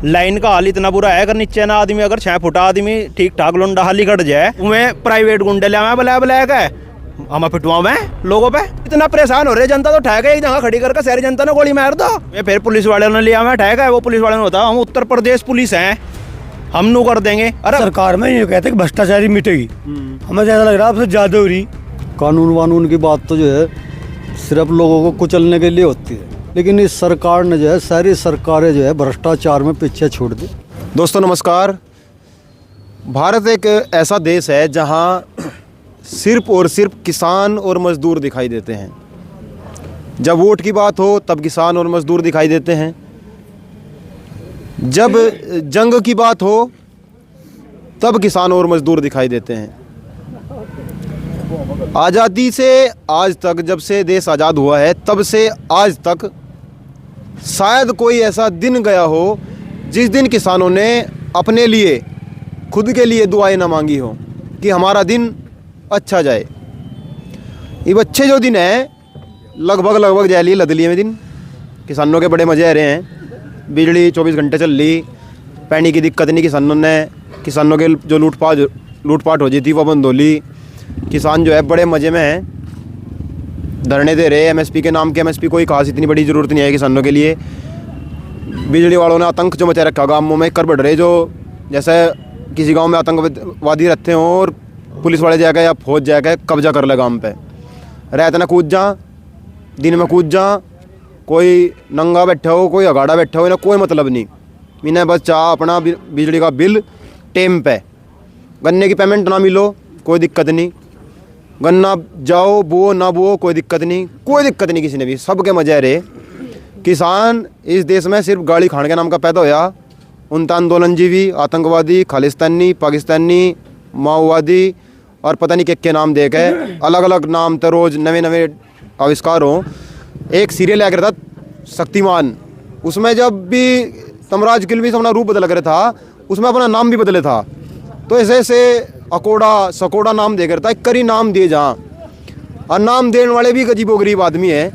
Line का हाल इतना बुरा है, अगर नीचे ना आदमी अगर 6 फुट आदमी ठीक ठाक लुंडा हाली कट जाए, उन्हें प्राइवेट गुंडे ले आवे ब्लैक है, हम पिटवाओ में लोगों पे। इतना परेशान हो रहे जनता, तो ठहर एक जगह खड़ी करके सारी जनता ने गोली मार दो। ये फिर पुलिस वाले ने लिया मैं ठहर, वो पुलिस वाले ने होता हम उत्तर प्रदेश पुलिस हैं, हम नू कर देंगे। अरे सरकार में ये कहते हैं कि भ्रष्टाचारी मिटेगी, हमें ज्यादा लग रहा है आपसे ज्यादा हो रही। कानून वानून की बात तो जो है सिर्फ लोगों को कुचलने के लिए होती है, लेकिन इस सरकार ने जो है सारी सरकारें जो है भ्रष्टाचार में पीछे छोड़ दी। दोस्तों नमस्कार। भारत एक ऐसा देश है जहां सिर्फ और सिर्फ किसान और मज़दूर दिखाई देते हैं। जब वोट की बात हो तब किसान और मज़दूर दिखाई देते हैं, जब जंग की बात हो तब किसान और मज़दूर दिखाई देते हैं। आज़ादी से आज तक, जब से देश आज़ाद हुआ है तब से आज तक शायद कोई ऐसा दिन गया हो जिस दिन किसानों ने अपने लिए, खुद के लिए दुआएं ना मांगी हो कि हमारा दिन अच्छा जाए। ये अच्छे जो दिन है लगभग जैली लदली में दिन किसानों के बड़े मज़े आ रहे हैं। बिजली 24 घंटे चल रही, पानी की दिक्कत नहीं, किसानों के जो लूटपाट हो जाती थी वो बंद हो ली। किसान जो है बड़े मज़े में है, धरने दे रहे। एमएसपी के नाम के, एमएसपी कोई खास इतनी बड़ी ज़रूरत नहीं है किसानों के लिए। बिजली वालों ने आतंक जो मचा रखा गाँवों में, कर बढ़ रहे, जो जैसे किसी गांव में आतंकवादी रहते हों और पुलिस वाले जाकर या फौज जाकर कब्जा कर ले गाँव पे, रात ना कूद जा, दिन में कूद जा, कोई नंगा बैठा हो, कोई अगाड़ा बैठा हो, इन्हें कोई मतलब नहीं। इन्हें बस चाह अपना बिजली का बिल टेम पे, गन्ने की पेमेंट ना मिलो कोई दिक्कत नहीं, गन्ना जाओ बुओ ना बुओ कोई दिक्कत नहीं, कोई दिक्कत नहीं किसी ने भी, सबके मजे रहे। किसान इस देश में सिर्फ गाड़ी खाने के नाम का पैदा होया। 19 आंदोलनजीवी, आतंकवादी, खालिस्तानी, पाकिस्तानी, माओवादी और पता नहीं के नाम दे के अलग अलग नाम तो रोज़ नवे नवे आविष्कार हों। एक सीरियल आया करता शक्तिमान, उसमें जब भी तमराज किल्वी अपना रूप बदल कर था, उसमें अपना नाम भी बदले था। तो ऐसे ऐसे अकोड़ा सकोड़ा नाम दे करता, करी नाम दिए जहाँ, और नाम देने वाले भी गरीबो गरीब आदमी है।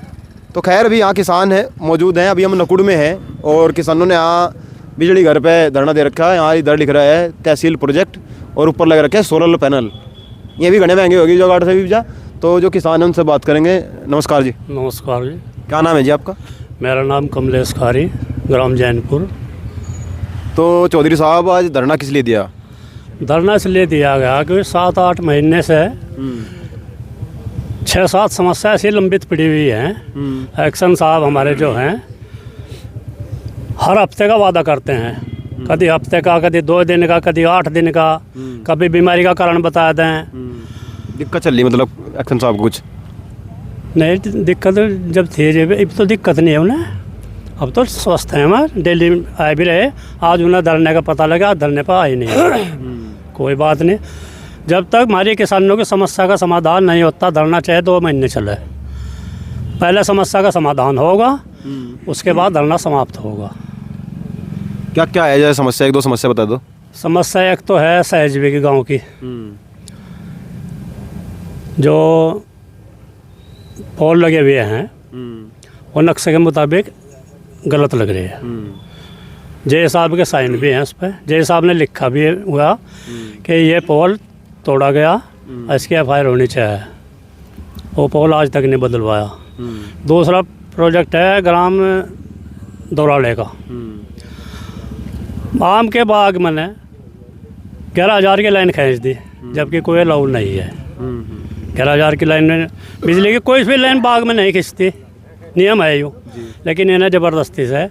तो खैर अभी यहाँ किसान है मौजूद हैं, अभी हम नकुड़ में हैं और किसानों ने यहाँ बिजली घर पे धरना दे रखा है। यहाँ इधर लिख रहा है तहसील प्रोजेक्ट और ऊपर लग रखे है सोलर पैनल। ये भी घने महंगे होगी जो गाड़ से भी जा। तो जो किसान है उनसे बात करेंगे। नमस्कार जी। नमस्कार जी। क्या नाम है जी आपका? मेरा नाम कमलेश खारी, ग्राम जैनपुर। तो चौधरी साहब आज धरना किस लिए दिया? धरना इसलिए दिया गया कि 7-8 महीने से 6-7 समस्या ऐसी लंबित पड़ी हुई हैं। एक्शन साहब हमारे जो हैं हर हफ्ते का वादा करते हैं, कभी हफ्ते का, कभी 2 दिन का, कभी 8 दिन का, कभी बीमारी का कारण बता दें। दिक्कत चल रही मतलब एक्शन साहब कुछ नहीं, दिक्कत जब थी जब, अब तो दिक्कत नहीं है उन्हें, अब तो स्वस्थ हैं। हमारे डेली आए भी रहे, आज उन्हें धरने का पता लगा, धरने पर आए नहीं। कोई बात नहीं, जब तक हमारी किसानों की समस्या का समाधान नहीं होता धरना चाहे 2 महीने चले। पहले समस्या का समाधान होगा, उसके बाद धरना समाप्त होगा। क्या क्या है जैसे समस्या? 1-2 समस्या बता दो। समस्या एक तो है सहजवी की गाँव की, जो पोल लगे हुए हैं वो नक्शे के मुताबिक गलत लग रहे हैं। जय साहब के साइन भी हैं उस पर, जय साहब ने लिखा भी हुआ कि ये पोल तोड़ा गया, इसकी FIR होनी चाहिए। वो पोल आज तक नहीं बदलवाया। दूसरा प्रोजेक्ट है ग्राम दौराले का, आम के बाग मैंने 11,000 की लाइन खींच दी, जबकि कोई अलाउ नहीं है। 11,000 की लाइन में बिजली की कोई भी लाइन बाग में नहीं खींचती, नियम है यूँ, लेकिन इन्हें ज़बरदस्ती से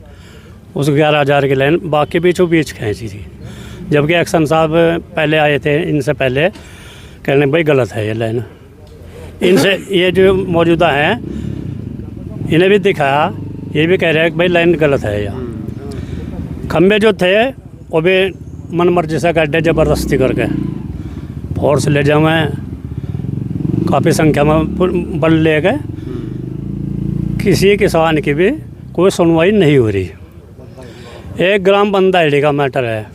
उस 11,000 की लाइन बाग के बीचों बीच खींची थी। जबकि एक्शन साहब पहले आए थे, इनसे पहले, कहने भाई गलत है ये लाइन। इनसे ये जो मौजूदा हैं इन्हें भी दिखाया, ये भी कह रहे हैं कि भाई लाइन गलत है। या खंबे जो थे वो भी मन मर्जी से गड्ढे ज़बरदस्ती करके फोर्स ले जाए, काफ़ी संख्या में बल ले गए। किसी किसान की भी कोई सुनवाई नहीं हो रही। एक ग्राम बंदाहेड़ी का मैटर है,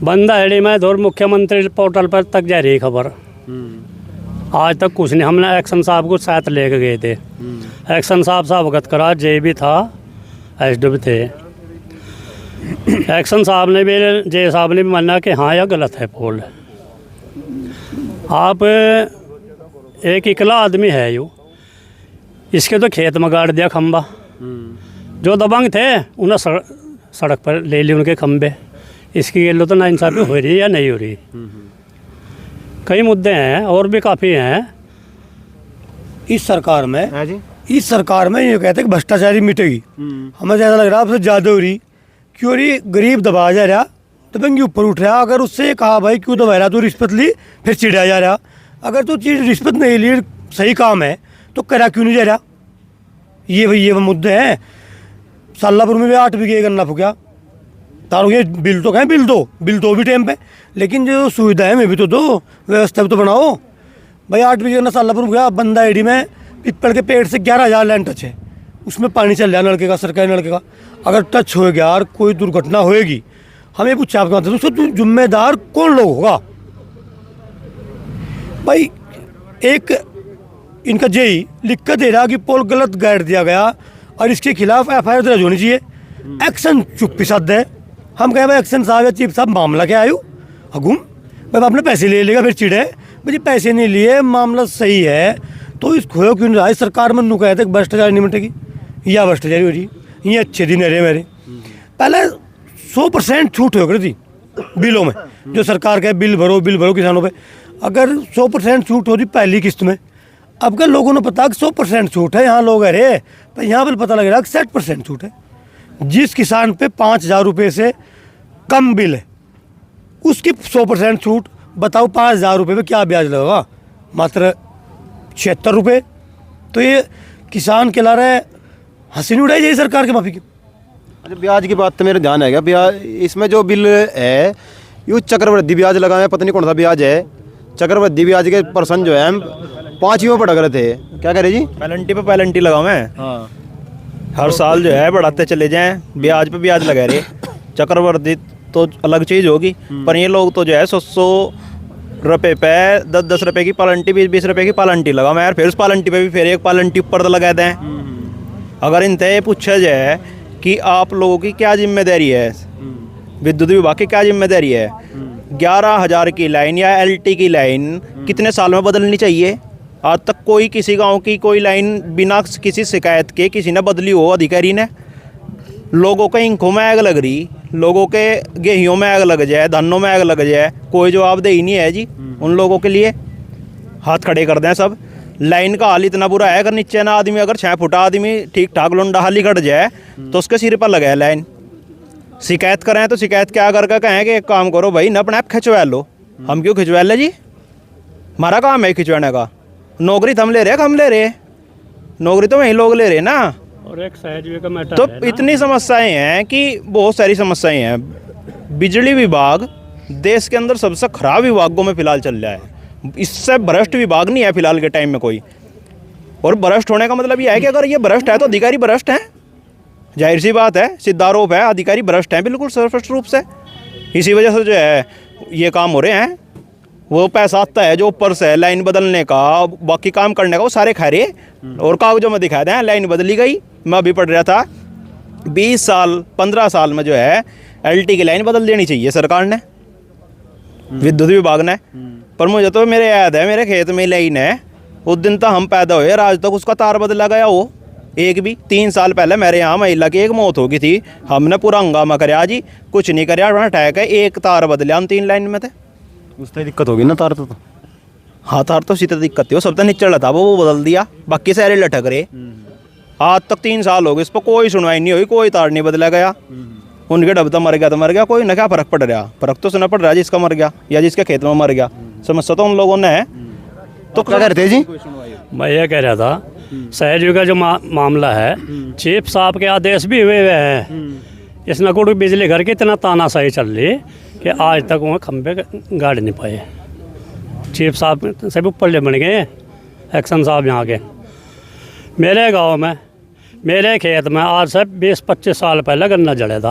बंदाहेड़ी में धुर मुख्यमंत्री पोर्टल पर तक जा रही खबर, आज तक कुछ नहीं। हमने एक्शन साहब को साथ लेके गए थे, एक्शन साहब से अवगत करा, जे भी था, एसडीओ भी थे। एक्शन साहब ने भी, जे साहब ने भी माना कि हाँ यह गलत है पोल। आप एक इकला आदमी है यूँ, इसके तो खेत में गाड़ दिया खंबा। जो दबंग थे उन्हें सड़क पर ले ली उनके खंबे। इसकी ये लो तो नाइंसाफ़ी हो रही है या नहीं हो रही। कई मुद्दे हैं और भी काफ़ी हैं इस सरकार में। हाँ जी। इस सरकार में ये कहते हैं कि भ्रष्टाचारी मिटेगी। हमें ज़्यादा लग रहा है आपसे ज़्यादा हो रही, क्यों रही गरीब दबाया जा रहा, दबंगी ऊपर उठ रहा। अगर उससे कहा भाई क्यों दबा रहा, तो रिश्वत ली, फिर चिढ़ाया जा रहा। अगर तो चीज़ रिश्वत नहीं ली, सही काम है तो करा क्यों नहीं जा रहा। ये मुद्दे हैं। सालापुर में भी 8 बीघे गन्ना फूका, तारों ये बिल तो कहें, बिल दो भी टाइम पे, लेकिन जो सुविधा है मैं भी तो दो, व्यवस्था भी तो बनाओ भाई। 8 बीघे गन्ना सालापुर में गया, बंदा एडी में पीपल के पेड़ से 11,000 लाइन टच है, उसमें पानी चल रहा नलके का, सरकारी नलके का। अगर टच हो गया और कोई दुर्घटना होएगी, हमें पूछा आपके मतलब उसको जिम्मेदार कौन लोग होगा भाई। एक इनका जेई लिख कर दे रहा कि पोल गलत गाइड दिया गया और इसके खिलाफ FIR दर्ज होनी चाहिए। एक्शन चुप्पी साध है। हम कहें भाई एक्शन साहब या चीफ साहब मामला क्या आयु हगुम भाई, आपने पैसे ले लेगा फिर चिड़े भाई, पैसे नहीं लिए, मामला सही है तो इस खोयो क्यों नहीं रहा। इस सरकार में नू कहते भ्रष्टाचारी नहीं मिटेगी या भ्रष्टाचारी हो रही। ये अच्छे दिन रहे मेरे। पहले 100% छूट हो रही थी बिलों में, जो सरकार का बिल भरो किसानों पे। अगर 100% छूट हो रही पहली किस्त में, अब कल लोगों ने पता कि 100% छूट है, यहाँ लोग अरे पर यहाँ पर पता लग रहा है कि 60% छूट है। जिस किसान पे 5,000 रुपये से कम बिल है उसकी 100% छूट। बताओ 5,000 रुपये में क्या ब्याज लगेगा, मात्र 76 रुपये। तो ये किसान के ला रहे हंसी नहीं उड़ाई जाए सरकार के माफी की। अच्छा, ब्याज की बात तो मेरे ध्यान आएगा। ब्याज इसमें जो बिल है ये चक्रवृद्धि ब्याज लगा है, पता नहीं कौन सा ब्याज है। चक्रवृद्धि ब्याज के परसेंट जो है हम 5वीं पढ़ रहे थे। क्या कह रहे जी? पेनल्टी पे पेनल्टी लगाओ मैं। हाँ, हर साल जो है बढ़ाते चले जाएं, ब्याज पे ब्याज लगा रहे। चक्रवृद्धि तो अलग चीज़ होगी, पर ये लोग तो जो है 100 रुपये पे 10 रुपये की पालंटी, 20 रुपये की पालंटी लगाओ मैं यार। फिर उस पालंटी पे भी फिर एक पालंटी ऊपर लगा दें। अगर इनसे पूछा जाए कि आप लोगों की क्या जिम्मेदारी है, विद्युत विभाग की क्या जिम्मेदारी है, 11,000 की लाइन या LT की लाइन कितने साल में बदलनी चाहिए? आज तक कोई किसी गांव की कोई लाइन बिना किसी शिकायत के किसी ने बदली हो अधिकारी ने? लोगों के इंखों में आग लग रही, लोगों के गेहूं में आग लग जाए, धानों में आग लग जाए, कोई जवाबदेही नहीं है जी उन लोगों के लिए। हाथ खड़े कर दें सब। लाइन का हाल इतना बुरा है, अगर नीचे ना आदमी, अगर 6 फुट आदमी ठीक ठाक लुंडा हाली कट जाए तो उसके सिर पर लगा है लाइन। शिकायत करें तो शिकायत क्या करके कहें कि एक काम करो भाई, न अपने आप खिंचवा लो। हम क्यों खिंचवा ले जी? हमारा काम है खिंचवाने का। नौकरी तो हम ले रहे, हम ले रहे, नौकरी तो वही लोग ले रहे ना। और एक सहज का मैटर तो है ना। इतनी समस्याएं हैं कि बहुत सारी समस्याएं हैं। बिजली विभाग देश के अंदर सबसे खराब विभागों में फिलहाल चल रहा है। इससे भ्रष्ट विभाग नहीं है फिलहाल के टाइम में कोई। और भ्रष्ट होने का मतलब यह है कि अगर ये भ्रष्ट है तो अधिकारी भ्रष्ट हैं, जाहिर सी बात है, सिद्धारोप है, अधिकारी भ्रष्ट हैं बिल्कुल स्पष्ट रूप से। इसी वजह से जो है ये काम हो रहे हैं। वो पैसा आता है जो ऊपर से लाइन बदलने का, बाकी काम करने का, वो सारे खा रहे और कागजों में दिखा दें लाइन बदली गई। मैं अभी पढ़ रहा था 20 साल 15 साल में जो है LT की लाइन बदल देनी चाहिए सरकार ने, विद्युत विभाग ने। पर मुझे तो मेरे याद है मेरे खेत में लाइन है, उस दिन तक हम पैदा हुए आज तक उसका तार बदला गया हो एक भी। 3 साल पहले मेरे यहाँ महिला की एक मौत हो गई थी, हमने पूरा हंगामा कराया जी, कुछ नहीं कराया, ठहक है एक तार बदले हम 3 लाइन में थे। उससे दिक्कत होगी ना तार तो। हाँ तार तो सीधे दिक्कत थी, वो सब तो निचड़ था वो बदल दिया, बाकी सारे लटक रहे। आज तक 3 साल हो गए, इस पर कोई सुनवाई नहीं हुई, कोई तार नहीं बदला गया। उनके डब तो मर गया तो मर गया, कोई ना क्या फर्क पड़ रहा। फर्क तो सुना पड़ रहा है जिसका मर गया या जिसके खेत में मर गया। समस्या तो उन लोगों ने है। तो क्या करते जी? मैं ये कह रहा था सहज का जो मामला है, चीफ साहब के आदेश भी हुए हैं। इस नकुड़ बिजली घर की इतना तानाशाही चल रही कि आज तक वहाँ खंबे गाड़ नहीं पाए। चीफ साहब से भी ऊपर ले बन गए एक्शन साहब यहाँ के। मेरे गांव में मेरे खेत में आज से 20-25 साल पहले गन्ना जड़ा था।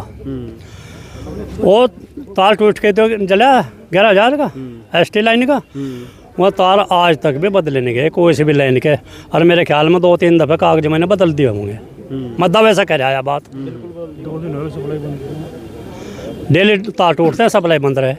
वो तार टूट के तो जला 11,000 का ST लाइन का। वह तार आज तक भी बदले नहीं गए कोई से भी लाइन के। और मेरे ख्याल में 2-3 दफ़े कागज मैंने बदल दिए होंगे। मतलब ऐसा कह रहा है बात। डेली तार टूटते हैं, सप्लाई बंद रहे।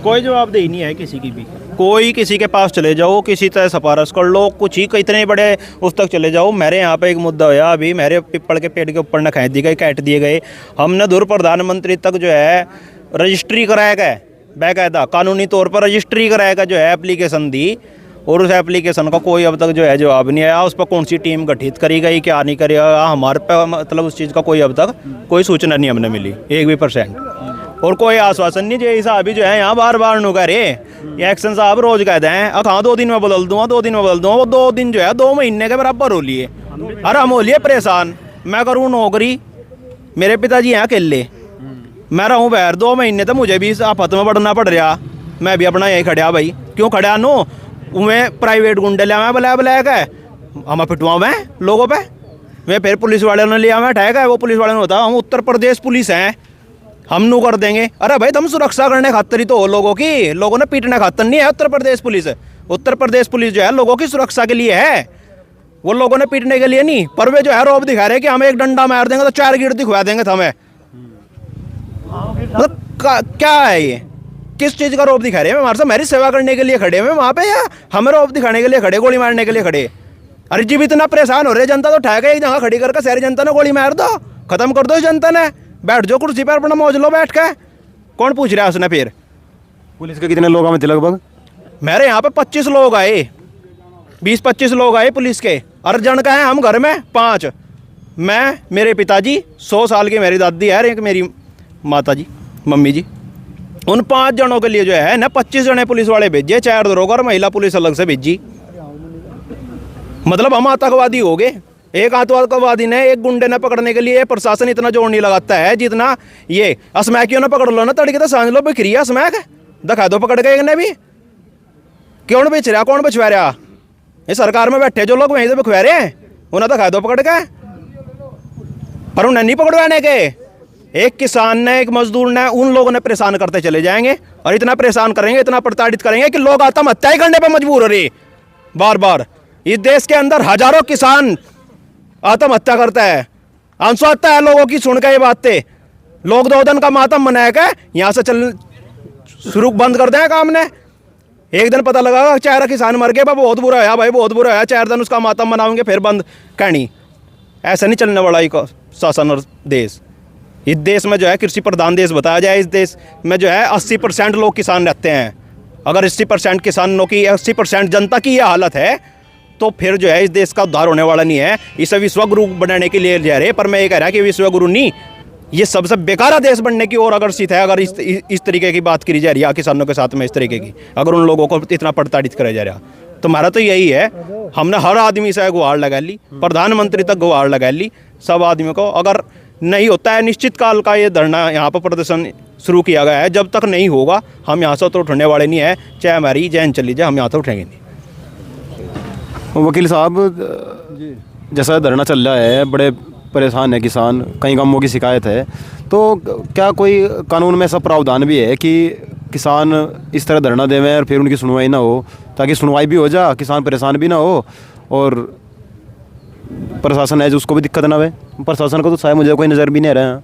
कोई जवाबदेही नहीं है किसी की भी। कोई किसी के पास चले जाओ, किसी तरह सिफारिश कर लो, कुछ ही इतने बड़े उस तक चले जाओ। मेरे यहाँ पे एक मुद्दा होया अभी, मेरे पिपल के पेड़ के ऊपर न खींच दी गई, काट दिए गए। हमने दूर प्रधानमंत्री तक जो है रजिस्ट्री कराया गया, बाकायदा कानूनी तौर पर रजिस्ट्री कराया गया, जो है एप्लीकेशन दी, और उस एप्लीकेशन का कोई अब तक जो है जवाब नहीं आया। उस पर कौन सी टीम गठित करी गई, क्या नहीं करी, हमारे पे मतलब उस चीज़ का कोई अब तक कोई सूचना नहीं हमने मिली 1% और कोई आश्वासन नहीं। जय साहब भी जो है यहाँ बार बार नु करे, ये एक्शन साहब रोज कहते हैं हाँ 2 दिन में बदल दूंगा, 2 दिन में बदल दूंगा। वो 2 दिन जो है 2 महीने के बराबर हो लिए। अरे हम हो लिए परेशान। मैं करूँ नौकरी, मेरे पिताजी हैं अकेले, मैं रहूँ बाहर 2 महीने तो मुझे भी आफत में बढ़ना पड़ रहा। मैं भी अपना यही खड़ा भाई, क्यों खड़ा नो उन्हें प्राइवेट गुंडे लिया मैं ब्लैक है, हम पिटवाऊँ मैं लोगों पे। मैं फिर पुलिस वाले ने लिया मैं ठहका है, वो पुलिस वाले ने होता हम उत्तर प्रदेश पुलिस हैं, हम नू कर देंगे। अरे भाई तुम सुरक्षा करने खातर ही तो हो लोगों की, लोगों ने पीटने खातर नहीं है उत्तर प्रदेश पुलिस। उत्तर प्रदेश पुलिस जो है लोगों की सुरक्षा के लिए है, वो लोगों ने पीटने के लिए नहीं। पर वे जो है रौब दिखा रहे कि हमें एक डंडा मार देंगे तो 4 गिर दिखवा देंगे हमें। मतलब क्या है ये, किस चीज़ का रौब दिखा रहे हैं? हमारे साथ मेरी सेवा करने के लिए खड़े हैं वहाँ पे, या हमें रौब दिखाने के लिए खड़े, गोली मारने के लिए खड़े? अरे जी इतना परेशान हो रहे जनता तो ठहके एक जगह खड़ी करके सारी जनता ने गोली मार दो, खत्म कर दो इस जनता ने। बैठ जाओ कुर्सी पर अपना मौज लो बैठ के, कौन पूछ रहा है उसने? फिर पुलिस के कितने लोग आए थे लगभग? मेरे यहाँ पे 25 लोग आए, 20-25 लोग आए पुलिस के। अर्जन का है हम घर में 5, मैं, मेरे पिताजी, 100 साल की मेरी दादी है, एक मेरी माता जी, मम्मी जी। उन 5 जनों के लिए जो है ना 25 जने पुलिस वाले भेजे, 4 दरोगा और महिला पुलिस अलग से भेजी। मतलब हम आतंकवादी हो गए। एक आतंकवादी ने, एक गुंडे ने पकड़ने के लिए प्रशासन इतना जोर नहीं लगाता है जितना ये असमैकियों ने पकड़ लो ना तड़के तो समझ लो बिखरी असमैक दिखा दो पकड़ के। एक ने भी कौन बेच रहा, कौन बिछवा रहा? ये सरकार में बैठे जो लोग वहीं से बिखवा रहे हैं, उन्हें दिखा दो पकड़ के। पर उन्हें नहीं पकड़वाने के। एक किसान ने, एक मजदूर ने, उन लोगों ने परेशान करते चले जाएंगे और इतना परेशान करेंगे, इतना प्रताड़ित करेंगे कि लोग आत्महत्या करने पर मजबूर हो रहे बार बार। इस देश के अंदर हजारों किसान आत्महत्या करता है, आंसू आता है लोगों की सुन के ये बातें। लोग 2 दिन का मातम मनाएगा, यहाँ से चल शुरू बंद कर दें काम ने। एक दिन पता लगा 4 किसान मर गए, बहुत बुरा है भाई, बहुत बुरा है, 4 दिन उसका मातम मनाओगे फिर बंद कहनी। ऐसा नहीं चलने वाला एक शासन और देश। इस देश में जो है कृषि प्रधान देश बताया जाए, इस देश में जो है 80% लोग किसान रहते हैं। अगर 80% किसानों की, 80% जनता की यह हालत है तो फिर जो है इस देश का उद्धार होने वाला नहीं है। इसे विश्वगुरु बनाने के लिए जा रहे, पर मैं ये कह रहा कि विश्वगुरु नहीं, ये सबसे बेकारा देश बनने की ओर अग्रसित है। अगर इस तरीके की बात करी जा रही है किसानों के साथ में, इस तरीके की अगर उन लोगों को इतना प्रताड़ित करा जा रहा, तो हमारा तो यही है। हमने हर आदमी से गुहार लगा ली, प्रधानमंत्री तक गुहार लगा ली, सब आदमियों को। अगर नहीं होता है निश्चित काल का ये धरना, यहाँ पर प्रदर्शन शुरू किया गया है, जब तक नहीं होगा हम यहाँ से तो उठने वाले नहीं है, चाहे हमारी जान चली जाए, हम यहाँ से उठेंगे नहीं। वकील साहब, जैसा धरना चल रहा है, बड़े परेशान है किसान, कई कामों की शिकायत है, तो क्या कोई कानून में ऐसा प्रावधान भी है कि किसान इस तरह धरना देवें और फिर उनकी सुनवाई ना हो, ताकि सुनवाई भी हो जाए, किसान परेशान भी ना हो और प्रशासन है जो उसको भी दिक्कत ना हो? प्रशासन को तो शायद मुझे कोई नज़र भी नहीं आ रहा है।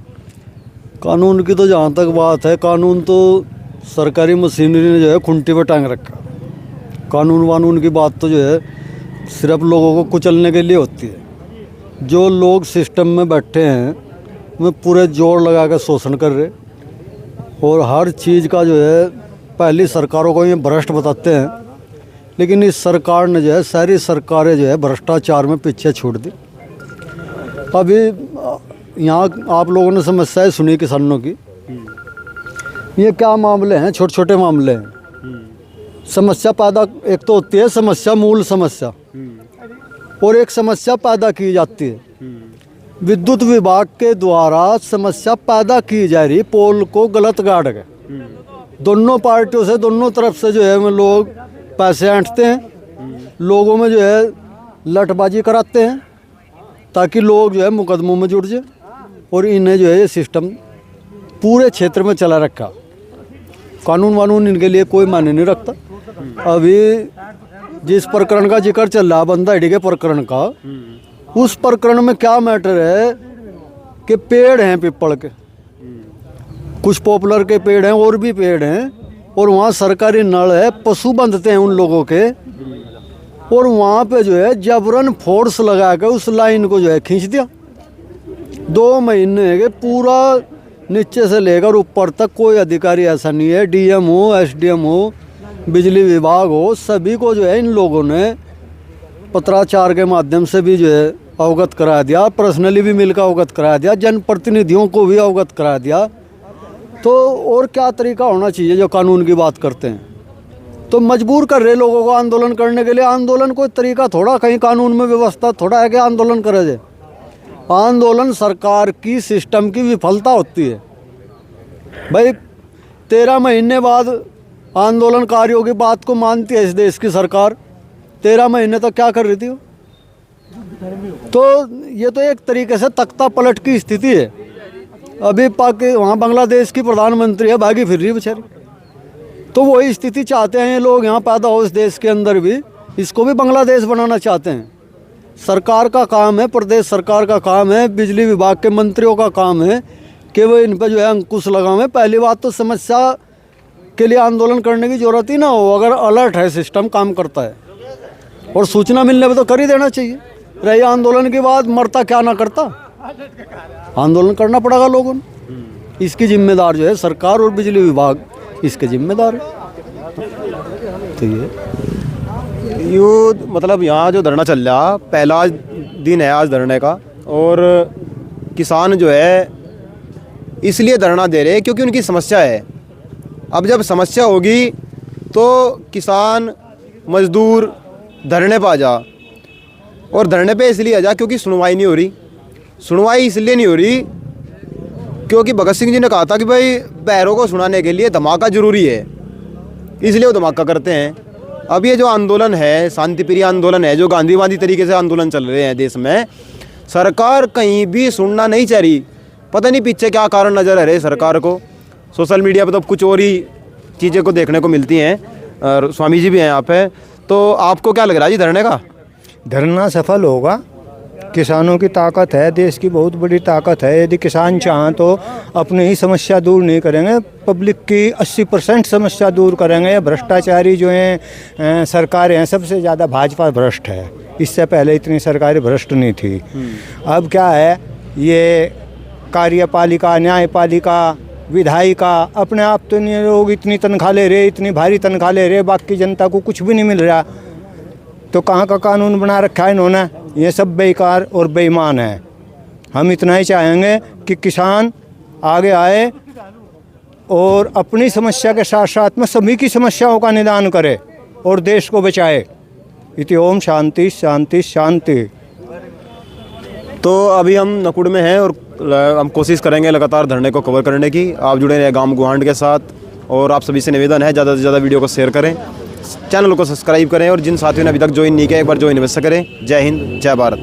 कानून की तो जहाँ तक बात है, कानून तो सरकारी मशीनरी ने जो है खुंटी पर टांग रखा। कानून वानून की बात तो जो है सिर्फ लोगों को कुचलने के लिए होती है। जो लोग सिस्टम में बैठे हैं वे पूरे जोर लगा कर शोषण कर रहे, और हर चीज़ का जो है पहली सरकारों को ये भ्रष्ट बताते हैं, लेकिन इस सरकार ने जो है, सारी सरकारें जो है भ्रष्टाचार में पीछे छूट दी। अभी यहाँ आप लोगों ने समस्याएं सुनी किसानों की, ये क्या मामले हैं, छोटे छोटे मामले हैं। समस्या पैदा एक तो होती है समस्या, मूल समस्या, और एक समस्या पैदा की जाती है। विद्युत विभाग के द्वारा समस्या पैदा की जा रही, पोल को गलत गाड़ के दोनों पार्टियों से, दोनों तरफ से जो है लोग पैसे ऐंठते हैं, लोगों में जो है लटबाजी कराते हैं ताकि लोग जो है मुकदमों में जुड़ जाए, और इन्हें जो है ये सिस्टम पूरे क्षेत्र में चला रखा। कानून वानून इनके लिए कोई मायने नहीं रखता। अभी जिस प्रकरण का जिक्र चल रहा, बंदा हिडी के प्रकरण का, उस प्रकरण में क्या मैटर है कि पेड़ हैं पीपल के, कुछ पॉपुलर के पेड़ हैं और भी पेड़ हैं, और वहाँ सरकारी नल है, पशु बंधते हैं उन लोगों के, और वहाँ पे जो है जबरन फोर्स लगा के उस लाइन को जो है खींच दिया। 2 महीने के पूरा नीचे से लेकर ऊपर तक कोई अधिकारी ऐसा नहीं है, डीएम हो, एसडीएम हो, बिजली विभाग हो, सभी को जो है इन लोगों ने पत्राचार के माध्यम से भी जो है अवगत करा दिया, पर्सनली भी मिलकर अवगत करा दिया, जनप्रतिनिधियों को भी अवगत करा दिया। तो और क्या तरीका होना चाहिए जो कानून की बात करते हैं? तो मजबूर कर रहे लोगों को आंदोलन करने के लिए। आंदोलन कोई तरीका थोड़ा, कहीं कानून में व्यवस्था थोड़ा है कि आंदोलन करे जाए। आंदोलन सरकार की सिस्टम की विफलता होती है। भाई 13 महीने बाद आंदोलनकारियों की बात को मानती है इस देश की सरकार। 13 महीने तक क्या कर रही थी वो? तो ये तो एक तरीके से तख्ता पलट की स्थिति है। अभी वहाँ बांग्लादेश की प्रधानमंत्री है, भागी फिर रही बेचारी। तो वही स्थिति चाहते हैं ये लोग यहाँ पैदा हो इस देश के अंदर भी, इसको भी बांग्लादेश बनाना चाहते हैं। सरकार का काम है, प्रदेश सरकार का काम है, बिजली विभाग के मंत्रियों का काम है कि वो इन पर जो है अंकुश लगावें। पहली बात तो समस्या के लिए आंदोलन करने की जरूरत ही ना हो, अगर अलर्ट है, सिस्टम काम करता है और सूचना मिलने पर तो कर ही देना चाहिए। रही आंदोलन के बाद मरता क्या ना करता, आंदोलन करना पड़ेगा लोगों ने। इसकी जिम्मेदार जो है सरकार और बिजली विभाग, इसके जिम्मेदार है। तो ये मतलब यहाँ जो धरना चल रहा, पहला दिन है आज धरने का, और किसान जो है इसलिए धरना दे रहे हैं क्योंकि उनकी समस्या है। अब जब समस्या होगी तो किसान मजदूर धरने पर आ जा, और धरने पे इसलिए आ जा क्योंकि सुनवाई नहीं हो रही। सुनवाई इसलिए नहीं हो रही क्योंकि भगत सिंह जी ने कहा था कि भाई पैरों को सुनाने के लिए धमाका जरूरी है, इसलिए वो धमाका करते हैं। अब ये जो आंदोलन है, शांतिप्रिय आंदोलन है, जो गांधीवादी तरीके से आंदोलन चल रहे हैं देश में, सरकार कहीं भी सुनना नहीं चाह रही। पता नहीं पीछे क्या कारण नज़र आ रहे सरकार को। सोशल मीडिया पर तो कुछ और ही चीज़ें को देखने को मिलती हैं। और स्वामी जी भी हैं यहाँ पे, तो आपको क्या लग रहा है जी धरने का? धरना सफल होगा। किसानों की ताकत है, देश की बहुत बड़ी ताकत है। यदि किसान चाहें तो अपनी ही समस्या दूर नहीं करेंगे, पब्लिक की 80% समस्या दूर करेंगे। ये भ्रष्टाचारी जो हैं सरकारें हैं, सबसे ज़्यादा भाजपा भ्रष्ट है। इससे पहले इतनी सरकारें भ्रष्ट नहीं थी। अब क्या है, ये कार्यपालिका, न्यायपालिका, विधायिका अपने आप तो नहीं, लोग इतनी तनख्वाह ले रहे, इतनी भारी तनख्वाह ले रहे, बाकी जनता को कुछ भी नहीं मिल रहा। तो कहाँ का कानून बना रखा है इन्होंने? ये सब बेकार और बेईमान है। हम इतना ही चाहेंगे कि किसान आगे आए और अपनी समस्या के साथ साथ में सभी की समस्याओं का निदान करे और देश को बचाए। इति ओम शांति शांति शांति। तो अभी हम नकुड़ में हैं और हम कोशिश करेंगे लगातार धरने को कवर करने की। आप जुड़े रहे गांव गुहांड के साथ, और आप सभी से निवेदन है ज़्यादा से ज़्यादा वीडियो को शेयर करें, चैनल को सब्सक्राइब करें, और जिन साथियों ने अभी तक ज्वाइन नहीं किया एक बार ज्वाइन अवश्य करें। जय हिंद, जय भारत।